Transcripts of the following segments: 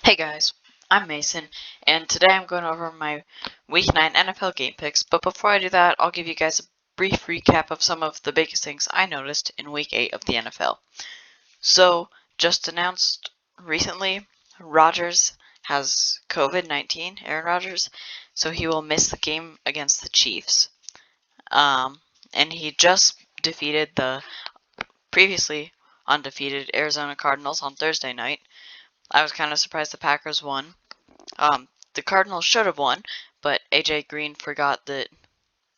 Hey guys, I'm Mason, and today I'm going over my Week 9 NFL game picks, but before I do that, I'll give you guys a brief recap of some of the biggest things I noticed in Week 8 of the NFL. So, just announced recently, Rodgers has COVID-19, Aaron Rodgers, so he will miss the game against the Chiefs. And he just defeated the previously undefeated Arizona Cardinals on Thursday night. I was kind of surprised the Packers won. The Cardinals should have won, but AJ Green forgot that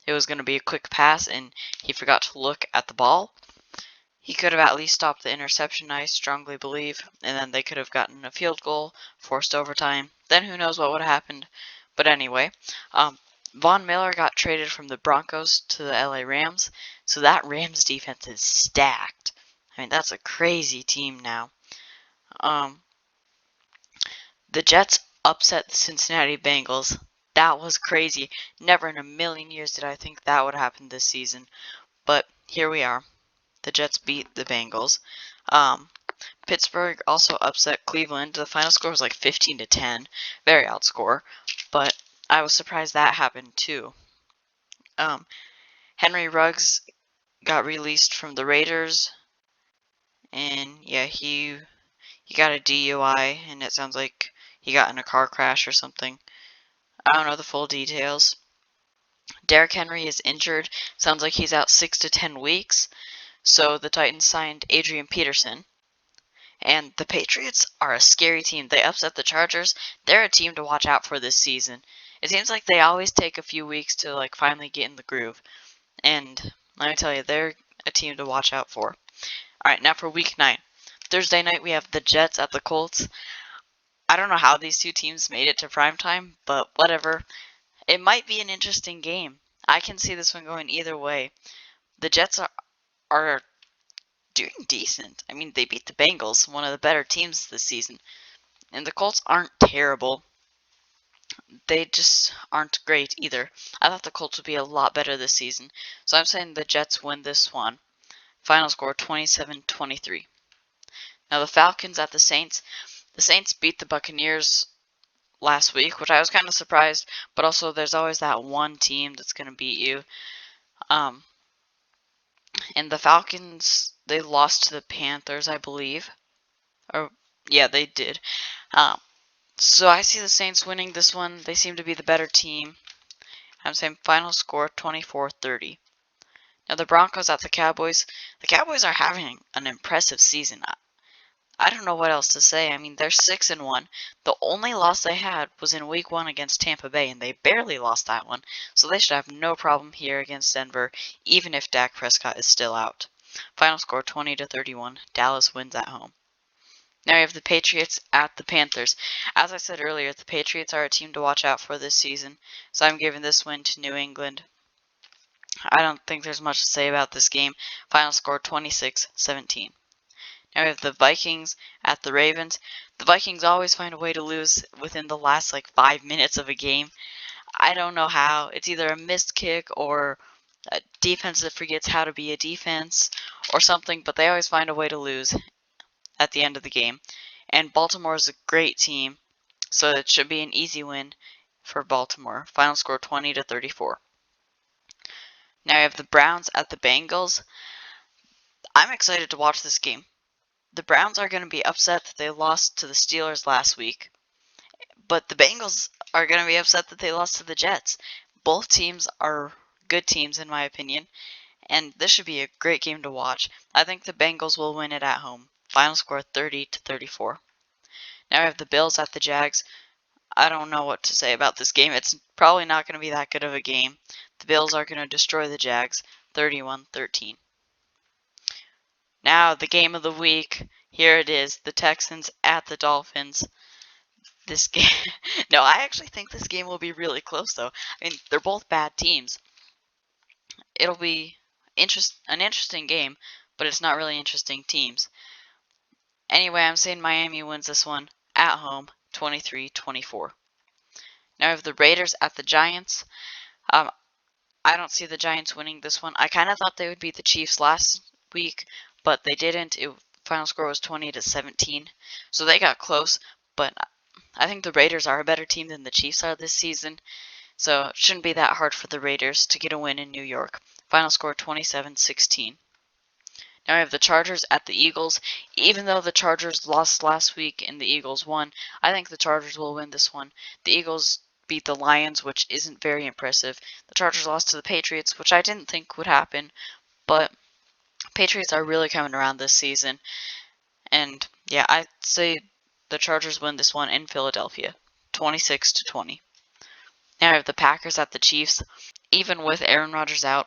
it was going to be a quick pass and he forgot to look at the ball. He could have at least stopped the interception, I strongly believe, and then they could have gotten a field goal, forced overtime. Then who knows what would have happened. But anyway, Von Miller got traded from the Broncos to the LA Rams, so that Rams defense is stacked. I mean, that's a crazy team now. The Jets upset the Cincinnati Bengals. That was crazy. Never in a million years did I think that would happen this season. But here we are. The Jets beat the Bengals. Pittsburgh also upset Cleveland. The final score was like 15-10. Very odd score. But I was surprised that happened too. Henry Ruggs got released from the Raiders. And yeah, he got a DUI, and it sounds like he got in a car crash or something. I don't know the full details. Derrick Henry is injured. Sounds like he's out 6 to 10 weeks. So the Titans signed Adrian Peterson. And the Patriots are a scary team. They upset the Chargers. They're a team to watch out for this season. It seems like they always take a few weeks to finally get in the groove. And let me tell you, they're a team to watch out for. Alright, now for week 9. Thursday night we have the Jets at the Colts. I don't know how these two teams made it to primetime, but whatever. It might be an interesting game. I can see this one going either way. The Jets are doing decent. I mean, they beat the Bengals, one of the better teams this season. And the Colts aren't terrible. They just aren't great either. I thought the Colts would be a lot better this season. So I'm saying the Jets win this one. Final score 27-23. Now the Falcons at the Saints. The Saints beat the Buccaneers last week, which I was kind of surprised, but also there's always that one team that's going to beat you. And the Falcons, they lost to the Panthers, I believe. Or, yeah, they did. So I see the Saints winning this one. They seem to be the better team. I'm saying final score 24-30. Now the Broncos at the Cowboys. The Cowboys are having an impressive season. I don't know what else to say. I mean, they're 6-1. The only loss they had was in Week 1 against Tampa Bay, and they barely lost that one. So they should have no problem here against Denver, even if Dak Prescott is still out. Final score 20-31. Dallas wins at home. Now we have the Patriots at the Panthers. As I said earlier, the Patriots are a team to watch out for this season, so I'm giving this win to New England. I don't think there's much to say about this game. Final score 26-17. Now we have the Vikings at the Ravens. The Vikings always find a way to lose within the last 5 minutes of a game. I don't know how. It's either a missed kick or a defense that forgets how to be a defense or something, but they always find a way to lose at the end of the game. And Baltimore is a great team, so it should be an easy win for Baltimore. Final score 20-34. Now we have the Browns at the Bengals. I'm excited to watch this game. The Browns are going to be upset that they lost to the Steelers last week, but the Bengals are going to be upset that they lost to the Jets. Both teams are good teams in my opinion, and this should be a great game to watch. I think the Bengals will win it at home. Final score 30-34. Now we have the Bills at the Jags. I don't know what to say about this game. It's probably not going to be that good of a game. The Bills are going to destroy the Jags 31-13. Now, the game of the week. Here it is. The Texans at the Dolphins. This game... No, I actually think this game will be really close, though. I mean, they're both bad teams. It'll be an interesting game, but it's not really interesting teams. Anyway, I'm saying Miami wins this one at home, 23-24. Now we have the Raiders at the Giants. I don't see the Giants winning this one. I kind of thought they would beat the Chiefs last week, but they didn't. Final score was 20-17, so they got close. But I think the Raiders are a better team than the Chiefs are this season, so it shouldn't be that hard for the Raiders to get a win in New York. Final score 27-16. Now we have the Chargers at the Eagles. Even though the Chargers lost last week and the Eagles won, I think the Chargers will win this one. The Eagles beat the Lions, which isn't very impressive. The Chargers lost to the Patriots, which I didn't think would happen, but Patriots are really coming around this season. And yeah, I'd say the Chargers win this one in Philadelphia, 26-20. Now we have the Packers at the Chiefs. Even with Aaron Rodgers out,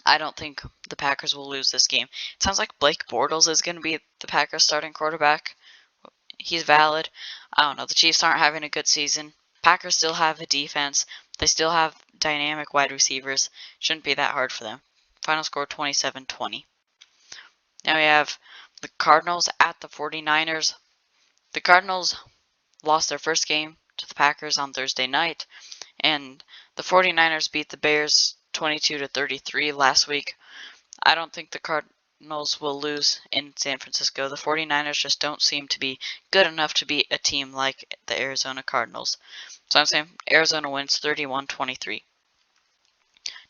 I don't think the Packers will lose this game. It sounds like Blake Bortles is going to be the Packers starting quarterback. He's valid. I don't know. The Chiefs aren't having a good season. Packers still have a defense. They still have dynamic wide receivers. Shouldn't be that hard for them. Final score 27-20. Now we have the Cardinals at the 49ers. The Cardinals lost their first game to the Packers on Thursday night, and the 49ers beat the Bears 22-33 last week. I don't think the Cardinals will lose in San Francisco. The 49ers just don't seem to be good enough to beat a team like the Arizona Cardinals. So I'm saying Arizona wins 31-23.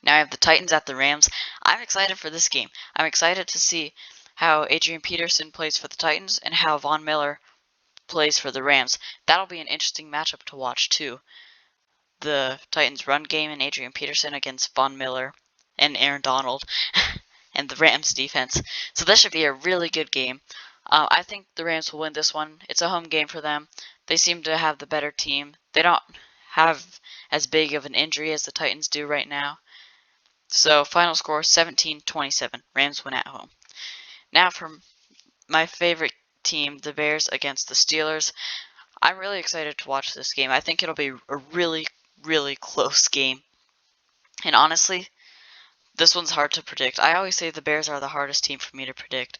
Now I have the Titans at the Rams. I'm excited for this game. I'm excited to see how Adrian Peterson plays for the Titans and how Von Miller plays for the Rams. That'll be an interesting matchup to watch too. The Titans run game and Adrian Peterson against Von Miller and Aaron Donald and the Rams defense. So this should be a really good game. I think the Rams will win this one. It's a home game for them. They seem to have the better team. They don't have as big of an injury as the Titans do right now. So final score 17-27. Rams win at home. Now for my favorite team, the Bears against the Steelers. I'm really excited to watch this game. I think it'll be a really, really close game. And honestly, this one's hard to predict. I always say the Bears are the hardest team for me to predict,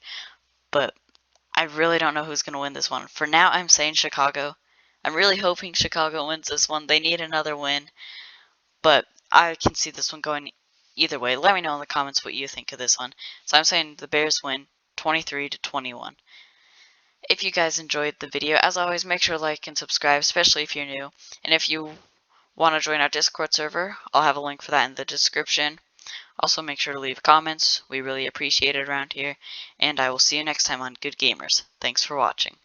but I really don't know who's going to win this one. For now, I'm saying Chicago. I'm really hoping Chicago wins this one. They need another win, but I can see this one going either way. Let me know in the comments what you think of this one. So I'm saying the Bears win 23-21. If you guys enjoyed the video, as always, make sure to like and subscribe, especially if you're new. And if you want to join our Discord server, I'll have a link for that in the description. Also, make sure to leave comments. We really appreciate it around here. And I will see you next time on Good Gamers. Thanks for watching.